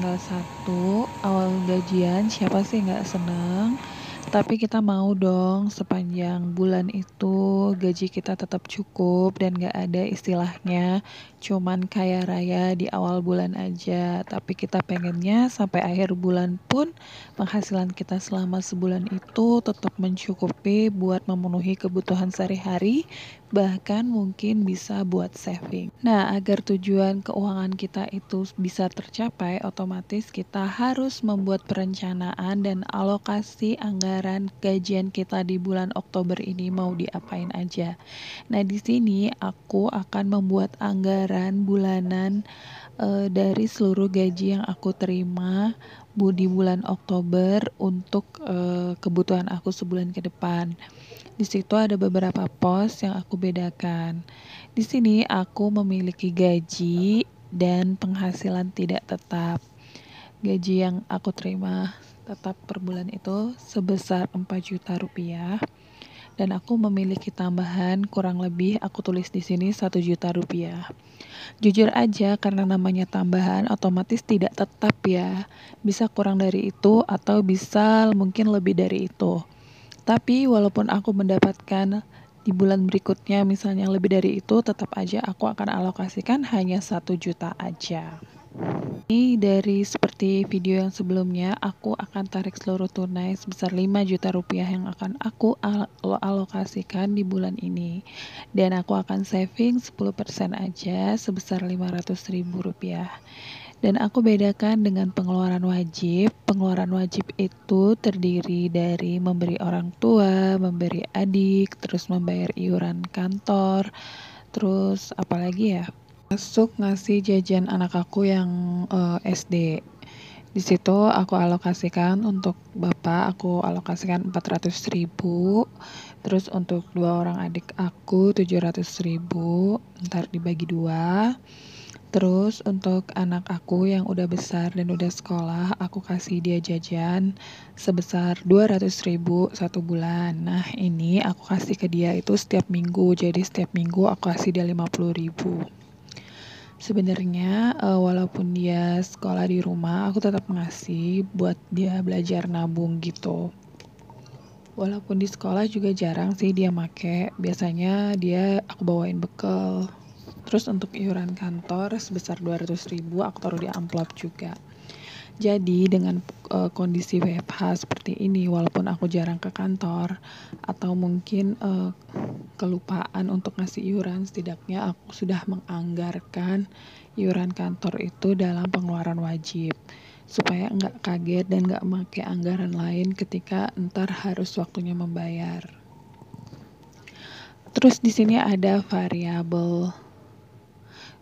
tanggal 1 awal gajian, siapa sih nggak seneng? Tapi kita mau dong sepanjang bulan itu gaji kita tetap cukup dan nggak ada istilahnya cuman kaya raya di awal bulan aja. Tapi kita pengennya sampai akhir bulan pun penghasilan kita selama sebulan itu tetap mencukupi buat memenuhi kebutuhan sehari-hari, bahkan mungkin bisa buat saving. Nah, agar tujuan keuangan kita itu bisa tercapai, otomatis kita harus membuat perencanaan dan alokasi anggaran gajian kita di bulan Oktober ini mau diapain aja. Nah, di sini aku akan membuat anggaran bulanan dari seluruh gaji yang aku terima di bulan Oktober untuk kebutuhan aku sebulan ke depan. Di situ ada beberapa pos yang aku bedakan. Di sini aku memiliki gaji dan penghasilan tidak tetap. Gaji yang aku terima tetap per bulan itu sebesar 4 juta rupiah dan aku memiliki tambahan kurang lebih aku tulis di sini 1 juta rupiah. Jujur aja karena namanya tambahan otomatis tidak tetap ya. Bisa kurang dari itu atau bisa mungkin lebih dari itu. Tapi walaupun aku mendapatkan di bulan berikutnya misalnya lebih dari itu, tetap aja aku akan alokasikan hanya 1 juta aja. Ini dari seperti video yang sebelumnya, aku akan tarik seluruh tunai sebesar 5 juta rupiah yang akan aku alokasikan di bulan ini. Dan aku akan saving 10% aja sebesar 500 ribu rupiah. Dan aku bedakan dengan pengeluaran wajib. Pengeluaran wajib itu terdiri dari memberi orang tua, memberi adik, terus membayar iuran kantor, terus apalagi ya? Masuk ngasih jajan anak aku yang SD. Di situ aku alokasikan untuk bapak, aku alokasikan 400 ribu. Terus untuk 2 orang adik aku 700 ribu, ntar dibagi 2. Terus untuk anak aku yang udah besar dan udah sekolah, aku kasih dia jajan sebesar 200 ribu 1 bulan. Nah, ini aku kasih ke dia itu setiap minggu. Jadi setiap minggu aku kasih dia 50 ribu. Sebenarnya walaupun dia sekolah di rumah, aku tetap ngasih buat dia belajar nabung gitu. Walaupun di sekolah juga jarang sih dia make, biasanya dia aku bawain bekal. Terus untuk iuran kantor sebesar 200 ribu aku taruh di amplop juga. Jadi dengan kondisi WFH seperti ini, walaupun aku jarang ke kantor atau mungkin kelupaan untuk ngasih iuran, setidaknya aku sudah menganggarkan iuran kantor itu dalam pengeluaran wajib supaya nggak kaget dan nggak pakai anggaran lain ketika ntar harus waktunya membayar. Terus di sini ada variabel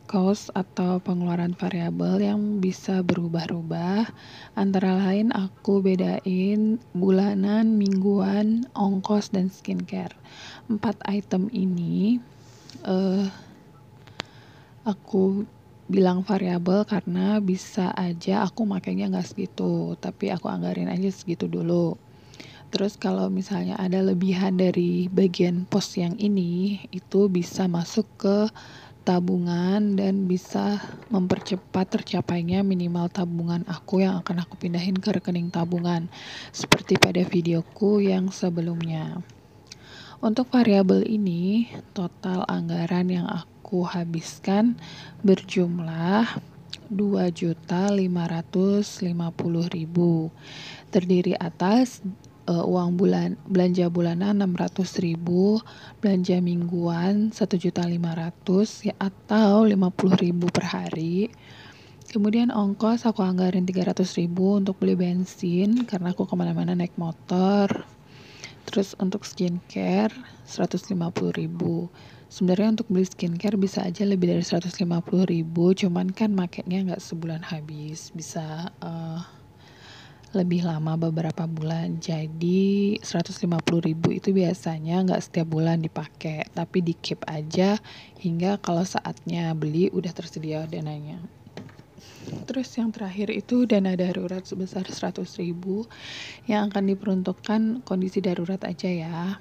cost atau pengeluaran variabel yang bisa berubah-ubah. Antara lain aku bedain bulanan, mingguan, ongkos, dan skincare. 4 item ini aku bilang variabel karena bisa aja aku makainya nggak segitu, tapi aku anggarin aja segitu dulu. Terus kalau misalnya ada lebihan dari bagian pos yang ini, itu bisa masuk ke tabungan dan bisa mempercepat tercapainya minimal tabungan aku yang akan aku pindahin ke rekening tabungan seperti pada videoku yang sebelumnya. Untuk variabel ini, total anggaran yang aku habiskan berjumlah 2.550.000. Terdiri atas uang belanja bulanan 600.000, belanja mingguan 1.500.000 ya, atau 50.000 per hari. Kemudian ongkos aku anggarin 300.000 untuk beli bensin karena aku kemana-mana naik motor. Terus untuk skincare 150.000. Sebenarnya untuk beli skincare bisa aja lebih dari 150.000, cuman kan makainya nggak sebulan habis, bisa lebih lama beberapa bulan. Jadi 150.000 itu biasanya nggak setiap bulan dipakai, tapi di keep aja hingga kalau saatnya beli udah tersedia dananya. Terus yang terakhir itu dana darurat sebesar 100.000 yang akan diperuntukkan kondisi darurat aja ya.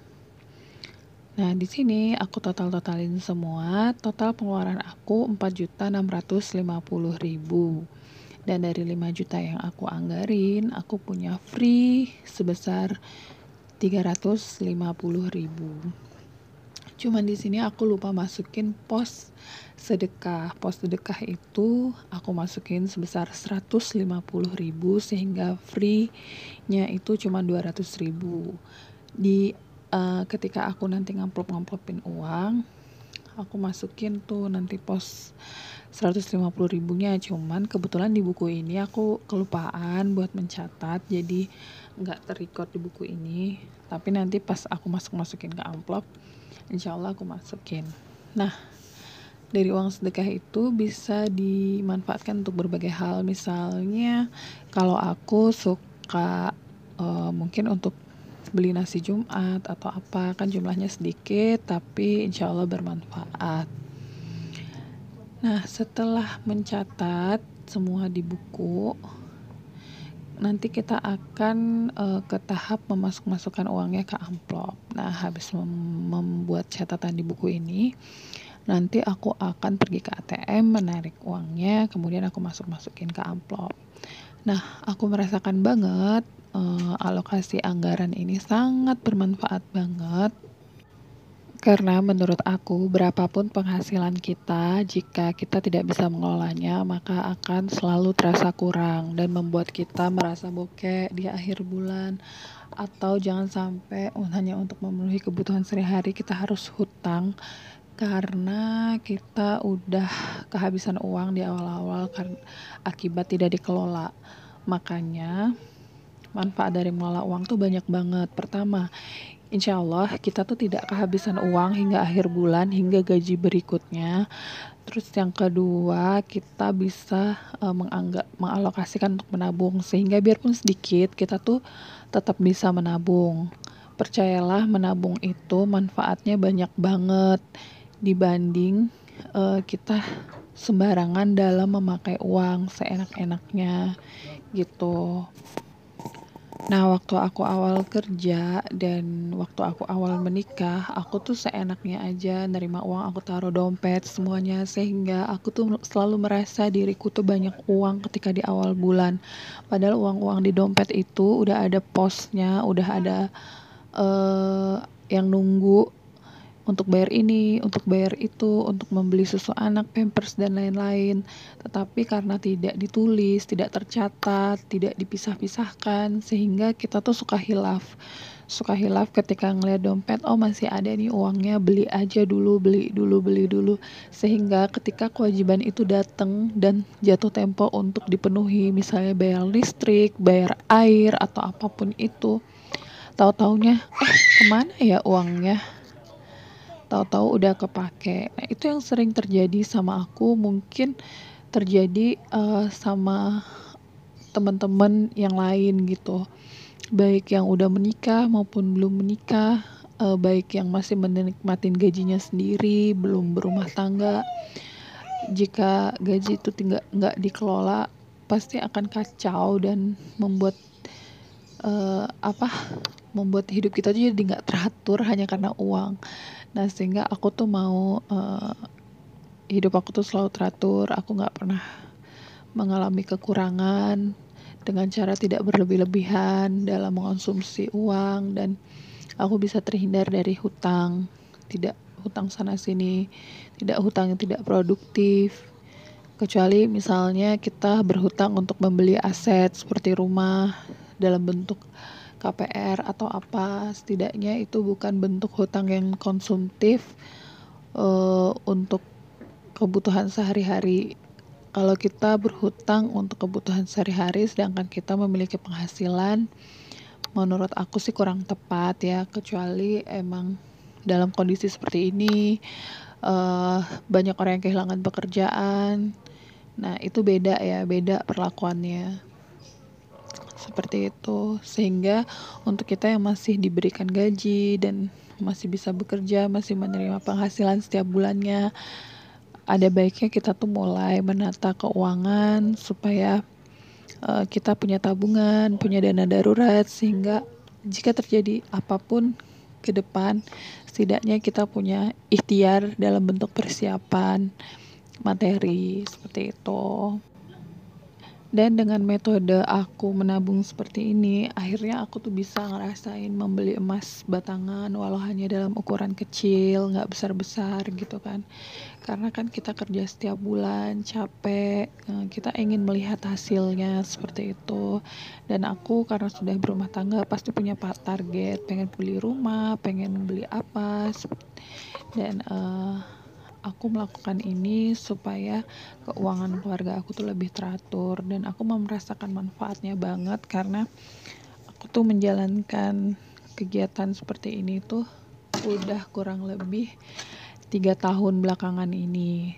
Nah, di sini aku totalin semua. Total pengeluaran aku 4.650.000. Dan dari 5 juta yang aku anggarin, aku punya free sebesar 350.000. Cuman di sini aku lupa masukin pos sedekah. Pos sedekah itu aku masukin sebesar 150.000 sehingga free-nya itu cuma 200.000. Ketika aku nanti ngamplop-ngamplopin uang, aku masukin tuh nanti pos 150.000-nya. Cuman kebetulan di buku ini aku kelupaan buat mencatat, jadi nggak terrecord di buku ini. Tapi nanti pas aku masukin ke amplop, insya Allah aku masukin. Nah, dari uang sedekah itu bisa dimanfaatkan untuk berbagai hal. Misalnya kalau aku suka mungkin untuk beli nasi Jumat atau apa, kan jumlahnya sedikit tapi insya Allah bermanfaat. Nah, setelah mencatat semua di buku, nanti kita akan ke tahap memasukkan uangnya ke amplop. Nah, habis membuat catatan di buku ini, nanti aku akan pergi ke ATM menarik uangnya, kemudian aku masukin ke amplop. Nah, aku merasakan banget alokasi anggaran ini sangat bermanfaat banget. Karena menurut aku, berapapun penghasilan kita, jika kita tidak bisa mengelolanya, maka akan selalu terasa kurang dan membuat kita merasa bokeh di akhir bulan. Atau jangan sampai hanya untuk memenuhi kebutuhan sehari-hari kita harus hutang karena kita udah kehabisan uang di awal-awal akibat tidak dikelola. Makanya manfaat dari mengelola uang tuh banyak banget. Pertama, insya Allah kita tuh tidak kehabisan uang hingga akhir bulan, hingga gaji berikutnya. Terus yang kedua, kita bisa mengalokasikan untuk menabung, sehingga biarpun sedikit kita tuh tetap bisa menabung. Percayalah, menabung itu manfaatnya banyak banget dibanding kita sembarangan dalam memakai uang seenak-enaknya gitu. Nah, waktu aku awal kerja dan waktu aku awal menikah, aku tuh seenaknya aja nerima uang, aku taruh dompet semuanya, sehingga aku tuh selalu merasa diriku tuh banyak uang ketika di awal bulan. Padahal uang-uang di dompet itu udah ada posnya, udah ada yang nunggu untuk bayar ini, untuk bayar itu, untuk membeli susu anak, pampers, dan lain-lain. Tetapi karena tidak ditulis, tidak tercatat, tidak dipisah-pisahkan, sehingga kita tuh suka hilaf. Suka hilaf ketika ngeliat dompet, oh masih ada nih uangnya, beli aja dulu, beli dulu. Sehingga ketika kewajiban itu datang dan jatuh tempo untuk dipenuhi, misalnya bayar listrik, bayar air, atau apapun itu, tahu-taunya, kemana ya uangnya? Tahu-tahu udah kepake. Nah, itu yang sering terjadi sama aku, mungkin terjadi sama teman-teman yang lain gitu. Baik yang udah menikah maupun belum menikah, baik yang masih menikmatin gajinya sendiri, belum berumah tangga. Jika gaji itu nggak dikelola, pasti akan kacau dan membuat membuat hidup kita tuh jadi nggak teratur hanya karena uang. Nah, sehingga aku tuh mau hidup aku tuh selalu teratur. Aku nggak pernah mengalami kekurangan dengan cara tidak berlebih-lebihan dalam mengonsumsi uang, dan aku bisa terhindar dari hutang. Tidak hutang sana sini, tidak hutang yang tidak produktif. Kecuali misalnya kita berhutang untuk membeli aset seperti rumah dalam bentuk KPR atau apa, setidaknya itu bukan bentuk hutang yang konsumtif untuk kebutuhan sehari-hari. Kalau kita berhutang untuk kebutuhan sehari-hari sedangkan kita memiliki penghasilan, menurut aku sih kurang tepat ya, kecuali emang dalam kondisi seperti ini banyak orang yang kehilangan pekerjaan. Nah, itu beda perlakuannya. Seperti itu. Sehingga untuk kita yang masih diberikan gaji dan masih bisa bekerja, masih menerima penghasilan setiap bulannya, ada baiknya kita tuh mulai menata keuangan supaya kita punya tabungan, punya dana darurat, sehingga jika terjadi apapun ke depan, setidaknya kita punya ikhtiar dalam bentuk persiapan materi seperti itu. Dan dengan metode aku menabung seperti ini, akhirnya aku tuh bisa ngerasain membeli emas batangan walau hanya dalam ukuran kecil, nggak besar-besar gitu kan. Karena kan kita kerja setiap bulan, capek, kita ingin melihat hasilnya seperti itu. Dan aku karena sudah berumah tangga pasti punya target, pengen beli rumah, pengen beli apa, dan aku melakukan ini supaya keuangan keluarga aku tuh lebih teratur, dan aku mau merasakan manfaatnya banget karena aku tuh menjalankan kegiatan seperti ini tuh udah kurang lebih 3 tahun belakangan ini.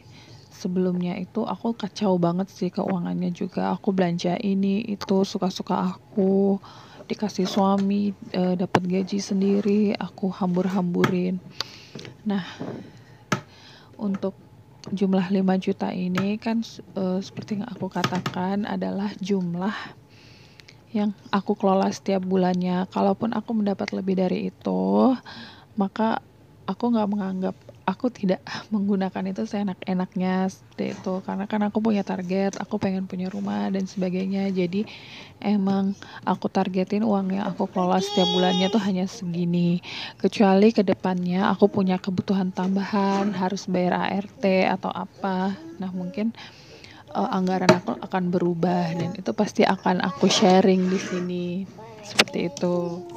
Sebelumnya itu aku kacau banget sih keuangannya juga. Aku belanja ini itu suka-suka aku. Dikasih suami, dapat gaji sendiri, aku hambur-hamburin. Nah, untuk jumlah 5 juta ini kan seperti yang aku katakan adalah jumlah yang aku kelola setiap bulannya. Kalaupun aku mendapat lebih dari itu, maka aku nggak menganggap, aku tidak menggunakan itu seenak-enaknya seperti itu, karena kan aku punya target, aku pengen punya rumah dan sebagainya. Jadi emang aku targetin uang yang aku kelola setiap bulannya tuh hanya segini, kecuali kedepannya aku punya kebutuhan tambahan, harus bayar ART atau apa. Nah mungkin anggaran aku akan berubah, dan itu pasti akan aku sharing di sini seperti itu.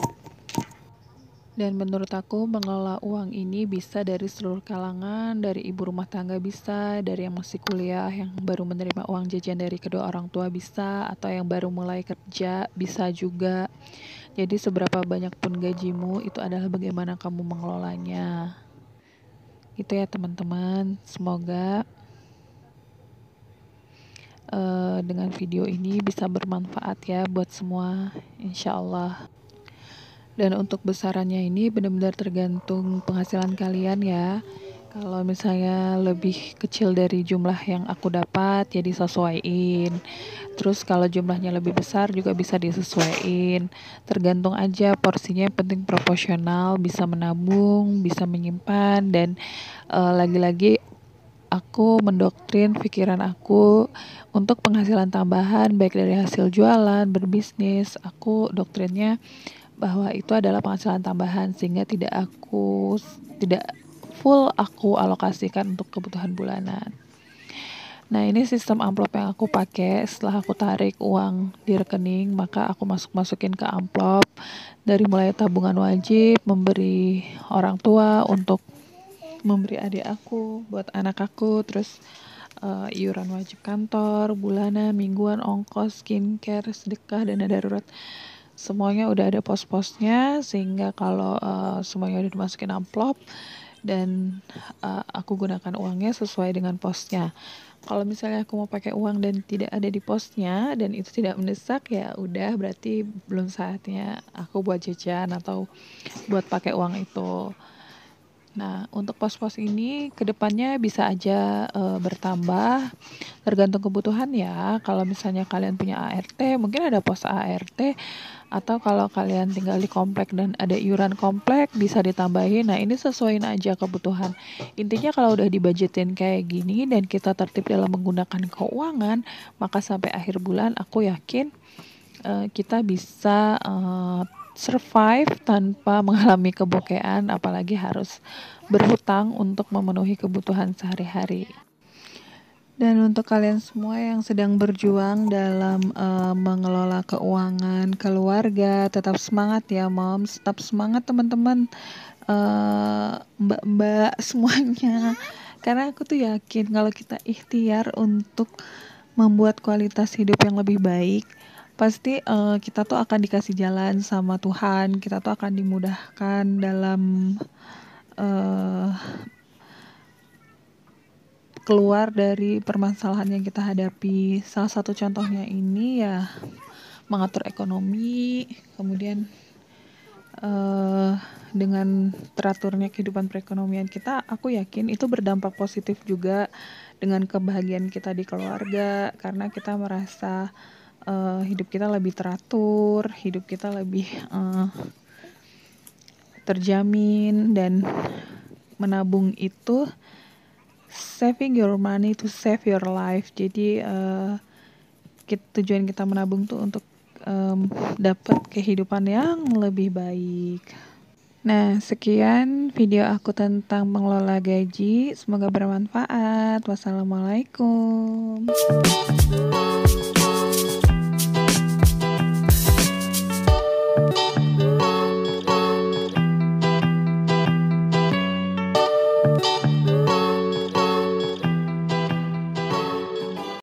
Dan menurut aku mengelola uang ini bisa dari seluruh kalangan, dari ibu rumah tangga bisa, dari yang masih kuliah, yang baru menerima uang jajan dari kedua orang tua bisa, atau yang baru mulai kerja bisa juga. Jadi seberapa banyak pun gajimu, itu adalah bagaimana kamu mengelolanya. Gitu ya teman-teman, semoga dengan video ini bisa bermanfaat ya buat semua, insya Allah. Dan untuk besarannya ini benar-benar tergantung penghasilan kalian ya. Kalau misalnya lebih kecil dari jumlah yang aku dapat, ya disesuaiin. Terus kalau jumlahnya lebih besar juga bisa disesuaiin. Tergantung aja porsinya, yang penting proporsional, bisa menabung, bisa menyimpan, dan lagi-lagi aku mendoktrin pikiran aku untuk penghasilan tambahan baik dari hasil jualan, berbisnis. Aku doktrinnya bahwa itu adalah penghasilan tambahan, sehingga tidak full aku alokasikan untuk kebutuhan bulanan. Nah, ini sistem amplop yang aku pakai. Setelah aku tarik uang di rekening, maka aku masukin ke amplop, dari mulai tabungan wajib, memberi orang tua, untuk memberi adik aku, buat anak aku, terus iuran wajib kantor, bulanan, mingguan, ongkos, skincare, sedekah, dana darurat. Semuanya udah ada pos-posnya, sehingga kalau semuanya udah dimasukin amplop, dan aku gunakan uangnya sesuai dengan posnya. Kalau misalnya aku mau pakai uang dan tidak ada di posnya dan itu tidak mendesak, ya udah berarti belum saatnya aku buat jajan atau buat pakai uang itu. Nah, untuk pos-pos ini kedepannya bisa aja bertambah, tergantung kebutuhan ya. Kalau misalnya kalian punya ART, mungkin ada pos ART, atau kalau kalian tinggal di komplek dan ada iuran komplek, bisa ditambahin. Nah, ini sesuaiin aja kebutuhan. Intinya kalau udah dibudgetin kayak gini dan kita tertib dalam menggunakan keuangan, maka sampai akhir bulan aku yakin kita bisa survive tanpa mengalami kebokean, apalagi harus berhutang untuk memenuhi kebutuhan sehari-hari. Dan untuk kalian semua yang sedang berjuang dalam mengelola keuangan keluarga, tetap semangat ya moms, tetap semangat teman-teman, mbak-mbak semuanya. Karena aku tuh yakin kalau kita ikhtiar untuk membuat kualitas hidup yang lebih baik, pasti kita tuh akan dikasih jalan sama Tuhan, kita tuh akan dimudahkan dalam keluar dari permasalahan yang kita hadapi. Salah satu contohnya ini ya mengatur ekonomi, kemudian dengan teraturnya kehidupan perekonomian kita, aku yakin itu berdampak positif juga dengan kebahagiaan kita di keluarga, karena kita merasa hidup kita lebih teratur, hidup kita lebih terjamin. Dan menabung itu saving your money to save your life. Jadi tujuan kita menabung tuh untuk dapat kehidupan yang lebih baik. Nah, sekian video aku tentang mengelola gaji. Semoga bermanfaat. Wassalamualaikum.